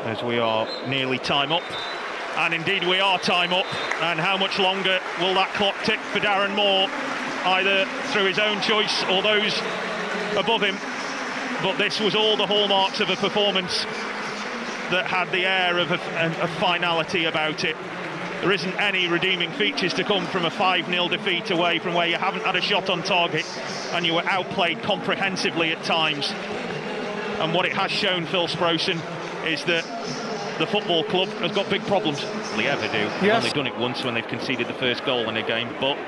as we are nearly time up. And indeed we are time up. And how much longer will that clock tick for Darren Moore, either through his own choice or those above him? But this was all the hallmarks of a performance that had the air of a finality about it. There isn't any redeeming features to come from a 5-0 defeat away from where you haven't had a shot on target and you were outplayed comprehensively at times. And what it has shown, Phil Sproson, is that the football club has got big problems. They ever do. They've only done it once when they've conceded the first goal in a game, but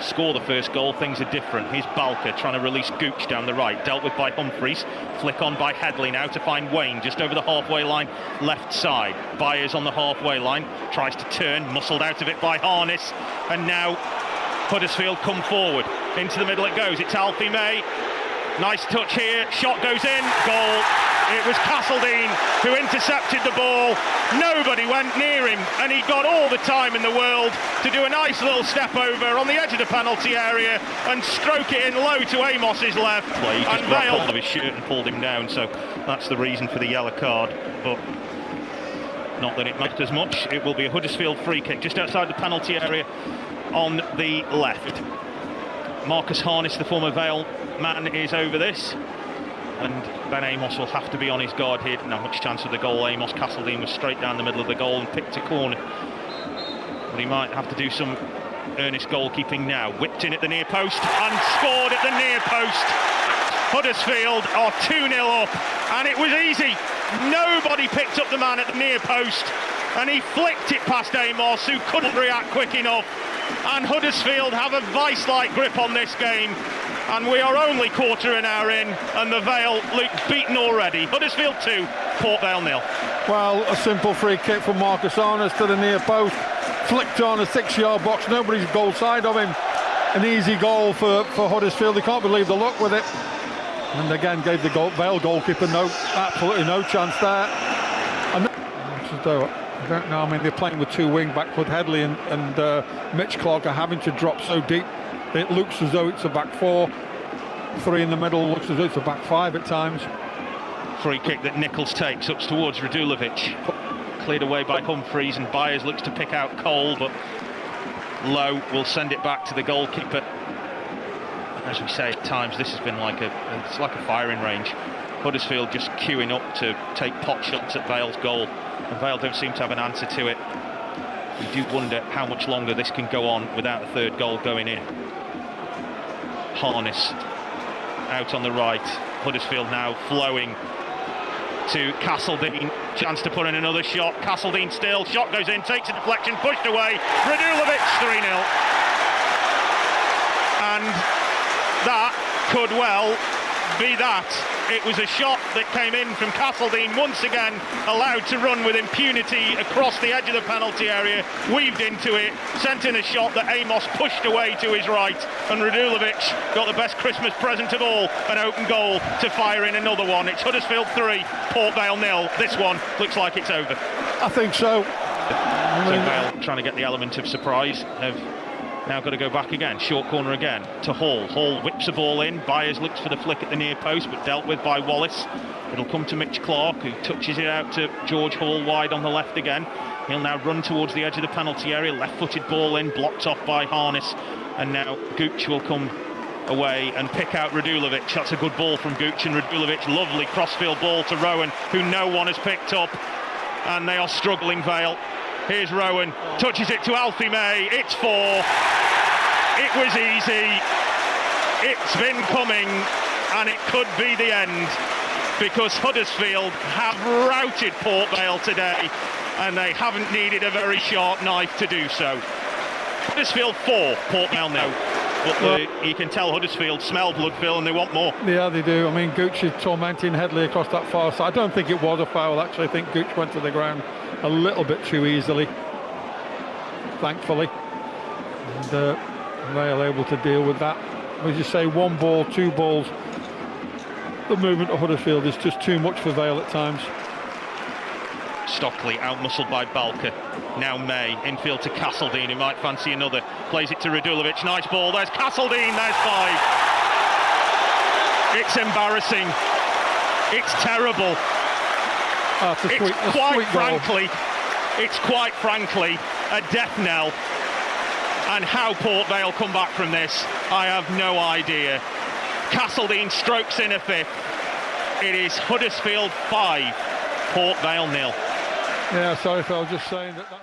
score the first goal, things are different. Here's Balke trying to release Gooch down the right, dealt with by Humphreys, flick on by Headley now to find Wayne just over the halfway line, left side. Byers on the halfway line, tries to turn, muscled out of it by Harness, and now Huddersfield come forward. Into the middle it goes, it's Alfie May. Nice touch here, shot goes in, goal. It was Castledine who intercepted the ball. Nobody went near him, and he got all the time in the world to do a nice little step over on the edge of the penalty area and stroke it in low to Amos's left. Well, he just grabbed hold of his shirt and pulled him down, so that's the reason for the yellow card. But not that it matters much. It will be a Huddersfield free kick just outside the penalty area on the left. Marcus Harness, the former Vale man, is over this. And Ben Amos will have to be on his guard here. Not much chance of the goal. Amos Castledine was straight down the middle of the goal and picked a corner. But he might have to do some earnest goalkeeping now. Whipped in at the near post and scored at the near post. Huddersfield are 2-0 up, and it was easy. Nobody picked up the man at the near post, and he flicked it past Amos, who couldn't react quick enough. And Huddersfield have a vice-like grip on this game. And we are only quarter an hour in, and the Vale look beaten already. Huddersfield 2, Port Vale 0. Well, a simple free kick from Marcus Harness to the near post, flicked on a 6-yard box, nobody's goal side of him. An easy goal for Huddersfield. They can't believe the luck with it. And again gave the Vale goalkeeper absolutely no chance there. I don't know, I mean, they're playing with two wing backs, with Headley and Mitch Clark are having to drop so deep. It looks as though it's a back four. Three in the middle, looks as though it's a back five at times. Free kick that Nichols takes up towards Radulovic. Cleared away by Humphreys, and Byers looks to pick out Cole, but Lowe will send it back to the goalkeeper. As we say at times, this has been it's like a firing range. Huddersfield just queuing up to take pot shots at Vale's goal, and Vale don't seem to have an answer to it. We do wonder how much longer this can go on without a third goal going in. Harness out on the right. Huddersfield now flowing to Castledine. Chance to put in another shot. Castledine still. Shot goes in, takes a deflection, pushed away. Radulovic 3-0. And that could well be that. It was a shot that came in from Castledine, once again allowed to run with impunity across the edge of the penalty area, weaved into it, sent in a shot that Amos pushed away to his right, and Radulovic got the best Christmas present of all, an open goal to fire in another one. It's Huddersfield 3, Port Vale 0. This one looks like it's over. I think so. So Vale trying to get the element of surprise, have now got to go back again. Short corner again to Hall. Hall whips the ball in. Byers looks for the flick at the near post, but dealt with by Wallace. It'll come to Mitch Clark, who touches it out to George Hall wide on the left again. He'll now run towards the edge of the penalty area. Left-footed ball in, blocked off by Harness. And now Gooch will come away and pick out Radulovic. That's a good ball from Gooch, and Radulovic, lovely crossfield ball to Rowan, who no one has picked up. And they are struggling, Vale. Here's Rowan, touches it to Alfie May. It's 4. It was easy. It's been coming, and it could be the end, because Huddersfield have routed Port Vale today, and they haven't needed a very sharp knife to do so. Huddersfield 4, Port Vale 0. But you can tell Huddersfield smell blood, Phil, and they want more. Yeah, they do. I mean, Gooch is tormenting Headley across that far side. I don't think it was a foul, actually. I think Gooch went to the ground a little bit too easily, thankfully. And Vale able to deal with that. As you say, one ball, two balls. The movement of Huddersfield is just too much for Vale at times. Stockley out-muscled by Balke. Now May, infield to Castledine, who might fancy another. Plays it to Radulovic, nice ball, there's Castledine, there's 5. It's embarrassing. It's terrible. That's a sweet, It's quite frankly a death knell. And how Port Vale come back from this, I have no idea. Castledine strokes in a fifth. It is Huddersfield 5, Port Vale 0. Yeah, sorry, Phil, just saying that that's...